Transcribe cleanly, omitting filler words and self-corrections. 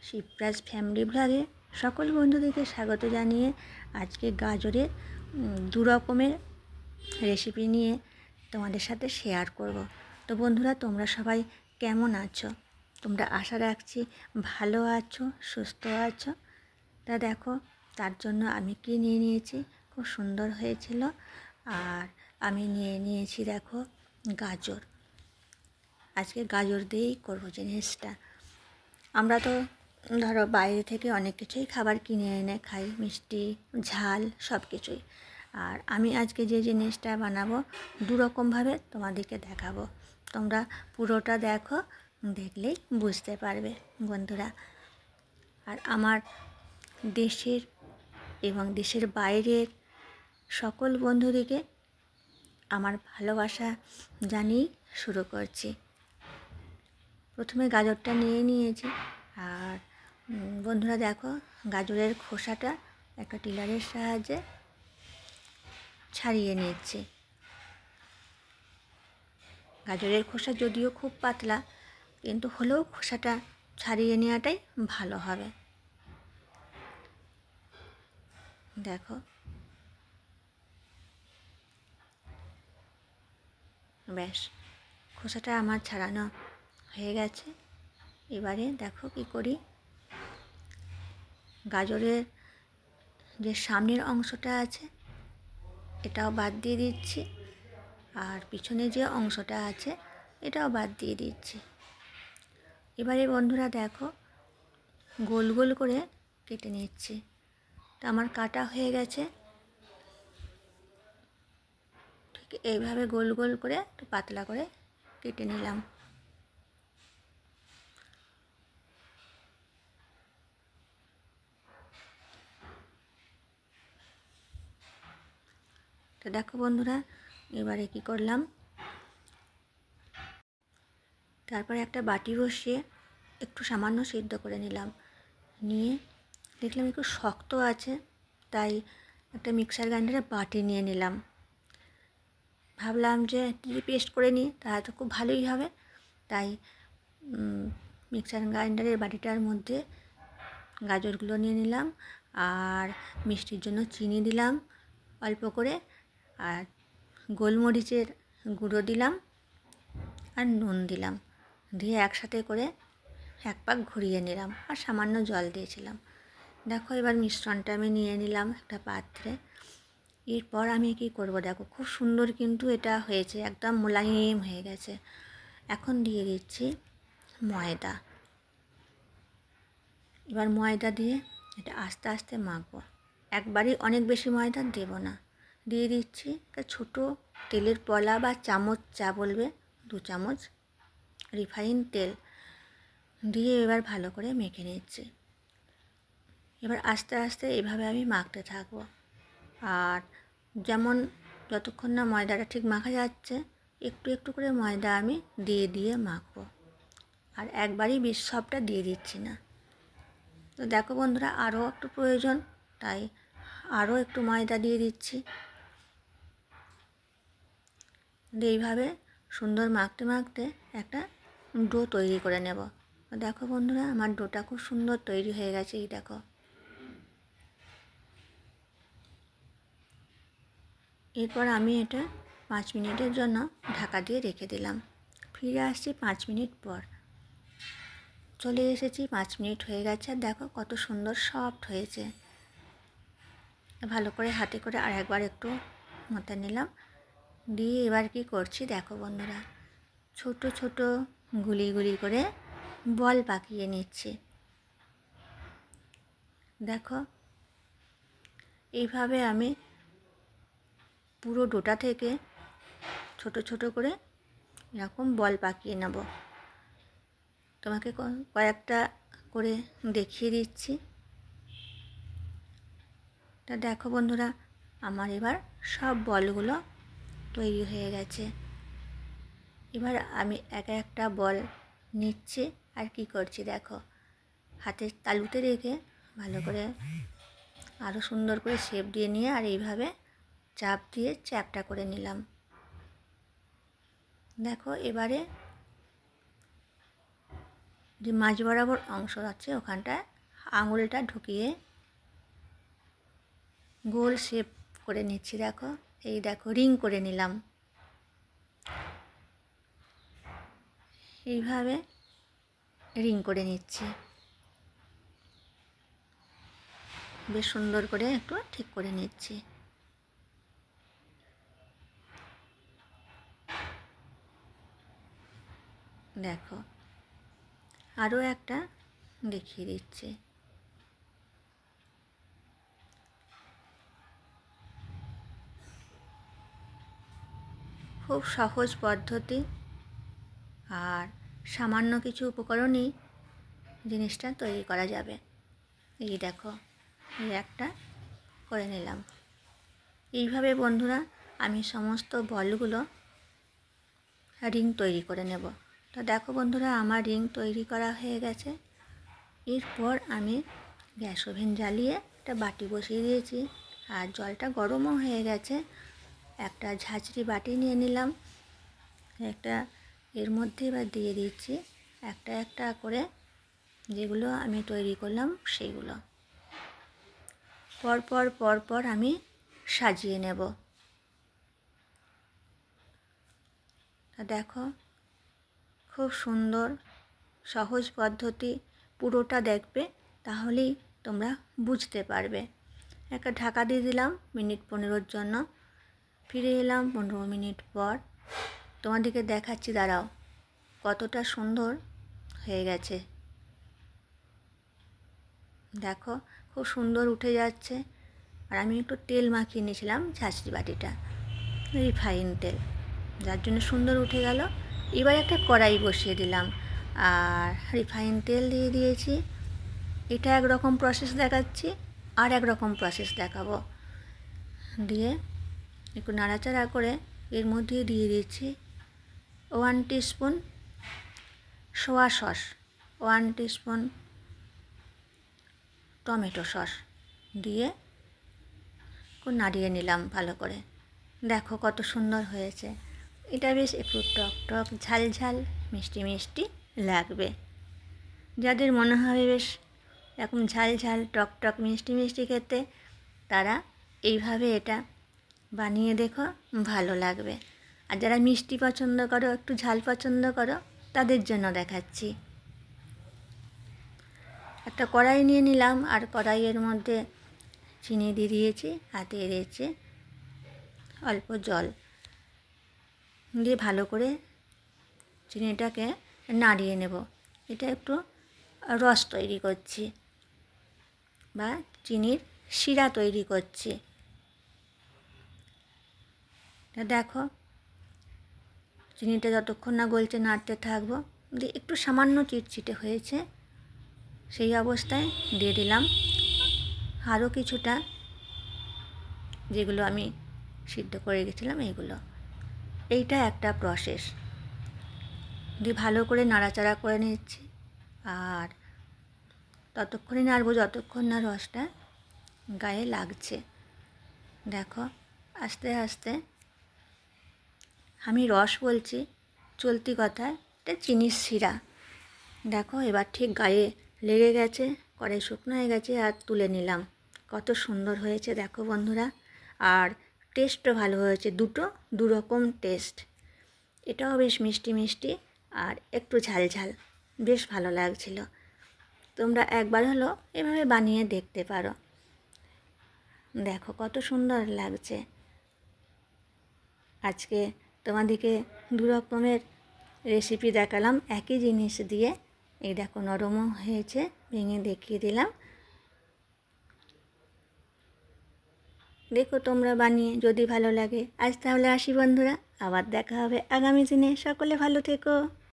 Shivraj family ব্লগে সকল বন্ধুদেরকে স্বাগত জানিয়ে আজকে গাজরের দু রকমের রেসিপি নিয়ে তোমাদের সাথে শেয়ার করব। তো বন্ধুরা, তোমরা সবাই কেমন আছো? তোমরা আশা রাখছি ভালো আছো, সুস্থ আছো। তা দেখো, তার জন্য আমি কি নিয়ে নিয়েছি, খুব সুন্দর হয়েছিল। আর আমি নিয়ে নিয়েছি দেখো গাজর। আজকে গাজর দিয়েই করবো জিনিসটা। আমরা তো ধরো বাইরে থেকে অনেক কিছুই খাবার কিনে এনে খাই, মিষ্টি, ঝাল সব কিছুই। আর আমি আজকে যে জিনিসটা বানাবো দু রকমভাবে তোমাদেরকে দেখাবো। তোমরা পুরোটা দেখো, দেখলেই বুঝতে পারবে বন্ধুরা। আর আমার দেশের এবং দেশের বাইরের সকল বন্ধুদেরকে আমার ভালোবাসা জানিয়ে শুরু করছি। প্রথমে গাজরটা নিয়ে নিয়েছি। আর বন্ধুরা দেখো, গাজরের খোসাটা একটা টিলারের সাহায্যে ছাড়িয়ে নিচ্ছি। গাজরের খোসা যদিও খুব পাতলা, কিন্তু হলেও খোসাটা ছাড়িয়ে নেওয়াটাই ভালো হবে। দেখো, ব্যাস খোসাটা আমার ছাড়ানো হয়ে গেছে। এবারে দেখো কি করি। গাজরের যে সামনের অংশটা আছে এটাও বাদ দিয়ে দিচ্ছি, আর পিছনে যে অংশটা আছে এটাও বাদ দিয়ে দিচ্ছি। এবারে বন্ধুরা দেখো, গোল গোল করে কেটে নিচ্ছি। তো আমার কাটা হয়ে গেছে। ঠিক এইভাবে গোল গোল করে একটু পাতলা করে কেটে নিলাম। তো দেখো বন্ধুরা, এবারে কি করলাম, তারপরে একটা বাটি বসিয়ে একটু সামান্য সিদ্ধ করে নিলাম। নিয়ে দেখলাম একটু শক্ত আছে, তাই একটা মিক্সার গ্রাইন্ডারে বাটি নিয়ে নিলাম। ভাবলাম যে যদি পেস্ট করে নিই তাহলে তো খুব ভালোই হবে। তাই মিক্সার গ্রাইন্ডারের বাটিটার মধ্যে গাজরগুলো নিয়ে নিলাম, আর মিষ্টির জন্য চিনি দিলাম অল্প করে, আর গোলমরিচের গুঁড়ো দিলাম, আর নুন দিলাম। দিয়ে একসাথে করে এক পাক ঘুরিয়ে নিলাম, আর সামান্য জল দিয়েছিলাম। দেখো, এবার মিশ্রণটা আমি নিয়ে নিলাম একটা পাত্রে। এরপর আমি কি করব, দেখো খুব সুন্দর কিন্তু এটা হয়েছে, একদম মোলায়েম হয়ে গেছে। এখন দিয়ে দিচ্ছি ময়দা। এবার ময়দা দিয়ে এটা আস্তে আস্তে মাখবো। একবারই অনেক বেশি ময়দা দেব না। দিয়ে দিচ্ছি একটা ছোটো তেলের পলা বা চামচ, যা বলবে, 2 চামচ রিফাইন তেল দিয়ে এবার ভালো করে মেখে নিচ্ছি। এবার আস্তে আস্তে এভাবে আমি মাখতে থাকবো। আর যেমন যতক্ষণ না ময়দাটা ঠিক মাখা যাচ্ছে, একটু একটু করে ময়দা আমি দিয়ে দিয়ে মাখবো। আর একবারই বেশ সবটা দিয়ে দিচ্ছি না। তো দেখো বন্ধুরা, আরও একটু প্রয়োজন, তাই আরও একটু ময়দা দিয়ে দিচ্ছি। এইভাবে সুন্দর মাখতে মাখতে একটা ডো তৈরি করে নেব। দেখো বন্ধুরা, আমার ডোটা খুব সুন্দর তৈরি হয়ে গেছে। এই দেখো, এরপর আমি এটা 5 মিনিটের জন্য ঢাকা দিয়ে রেখে দিলাম। ফিরে আসছি 5 মিনিট পর। চলে এসেছি, 5 মিনিট হয়ে গেছে। আর দেখো কত সুন্দর সফট হয়েছে। ভালো করে হাতে করে আর একবার একটু মতে নিলাম। দিয়ে এবার কি করছি দেখো বন্ধুরা, ছোট ছোট গুলি গুলি করে বল পাকিয়ে নিচ্ছি। দেখো, এইভাবে আমি পুরো ডোটা থেকে ছোট ছোট করে এরকম বল পাকিয়ে নেব। তোমাকে কয়েকটা করে দেখিয়ে দিচ্ছি। তা দেখো বন্ধুরা, আমার এবার সব বলগুলো তৈরি হয়ে গেছে। এবার আমি একটা বল নিচ্ছি, আর কি করছি দেখো, হাতের তালুতে রেখে ভালো করে আরও সুন্দর করে শেপ দিয়ে নিয়ে আর এইভাবে চাপ দিয়ে চ্যাপটা করে নিলাম। দেখো, এবারে যে মাঝ বরাবর অংশ আছে ওখানটায় আঙুলটা ঢুকিয়ে গোল শেপ করে নিচ্ছি। দেখো, এই দেখো রিং করে নিলাম। এইভাবে রিং করে নিচ্ছি, বেশ সুন্দর করে একটু ঠিক করে নিচ্ছি। দেখো, আরও একটা দেখিয়ে দিচ্ছি। খুব সহজ পদ্ধতি আর সামান্য কিছু উপকরণই জিনিসটা তৈরি করা যাবে। এই দেখো, এই একটা করে নিলাম। এইভাবে বন্ধুরা আমি সমস্ত বলগুলো রিং তৈরি করে নেব। তো দেখো বন্ধুরা, আমার রিং তৈরি করা হয়ে গেছে। এরপর আমি গ্যাস ওভেন জ্বালিয়ে একটা বাটি বসিয়ে দিয়েছি, আর জলটা গরমও হয়ে গেছে। একটা ঝাঁঝরি বাটি নিয়ে নিলাম, একটা এর মধ্যে এবার দিয়ে দিচ্ছি একটা একটা করে যেগুলো আমি তৈরি করলাম সেগুলো পরপর পরপর আমি সাজিয়ে নেব। দেখো, খুব সুন্দর সহজ পদ্ধতি, পুরোটা দেখবে তাহলেই তোমরা বুঝতে পারবে। একটা ঢাকা দিয়ে দিলাম মিনিট 15-র জন্য। ফিরে এলাম 15 মিনিট পর, তোমাদেরকে দেখাচ্ছি, দাঁড়াও, কতটা সুন্দর হয়ে গেছে। দেখো, খুব সুন্দর উঠে যাচ্ছে। আর আমি একটু তেল মাখিয়ে নিয়েছিলাম ঝাঁঝরি বাটিটা, রিফাইন তেল, যার জন্য সুন্দর উঠে গেল। এবার একটা কড়াই বসিয়ে দিলাম আর রিফাইন তেল দিয়ে দিয়েছি। এটা একরকম প্রসেস দেখাচ্ছি, আর একরকম প্রসেস দেখাবো। দিয়ে একটু নাড়াচাড়া করে এর মধ্যে দিয়ে দিচ্ছি 1 টিস্পুন সোয়া সস, 1 টিস্পুন টমেটো সস দিয়ে একটু নাড়িয়ে নিলাম ভালো করে। দেখো কত সুন্দর হয়েছে। এটা বেশ একটু টক টক ঝাল ঝাল মিষ্টি মিষ্টি লাগবে। যাদের মনে হবে বেশ এরকম ঝাল ঝাল টক টক মিষ্টি মিষ্টি খেতে, তারা এইভাবে এটা বানিয়ে দেখো, ভালো লাগবে। আর যারা মিষ্টি পছন্দ করো, একটু ঝাল পছন্দ করো, তাদের জন্য দেখাচ্ছি। একটা কড়াই নিয়ে নিলাম, আর কড়াইয়ের মধ্যে চিনি দিয়ে দিয়েছি, আর দিয়ে দিয়েছি অল্প জল দিয়ে ভালো করে চিনিটাকে নাড়িয়ে নেব। এটা একটু রস তৈরি করছি বা চিনির শিরা তৈরি করছি। দেখো, চিনিটা যতক্ষণ না গলছে নাড়তে থাকবো। দিয়ে একটু সামান্য চিটচিটে হয়েছে, সেই অবস্থায় দিয়ে দিলাম আরও কিছুটা যেগুলো আমি সিদ্ধ করে গেছিলাম এইগুলো। এইটা একটা প্রসেস। দিয়ে ভালো করে নাড়াচাড়া করে নিচ্ছি, আর ততক্ষণই নাড়বো যতক্ষণ না রসটা গায়ে লাগছে। দেখো, আস্তে আস্তে, আমি রস বলছি চলতি কথায়, এটা চিনির শিরা। দেখো, এবার ঠিক গায়ে লেগে গেছে, কড়াই শুকনো হয়ে গেছে, আর তুলে নিলাম। কত সুন্দর হয়েছে দেখো বন্ধুরা। আর টেস্টও ভালো হয়েছে, দু রকম টেস্ট। এটাও বেশ মিষ্টি মিষ্টি আর একটু ঝাল ঝাল, বেশ ভালো লাগছিল। তোমরা একবার হলো এভাবে বানিয়ে দেখতে পারো। দেখো কত সুন্দর লাগছে। আজকে তোমাদেরকে দু রকমের রেসিপি দেখালাম একই জিনিস দিয়ে। এই দেখো, নরমও হয়েছে, ভেঙে দেখিয়ে দিলাম। দেখো তোমরা বানিয়ে, যদি ভালো লাগে। আজ তাহলে আসি বন্ধুরা, আবার দেখা হবে আগামী দিনে। সকলে ভালো থেকো।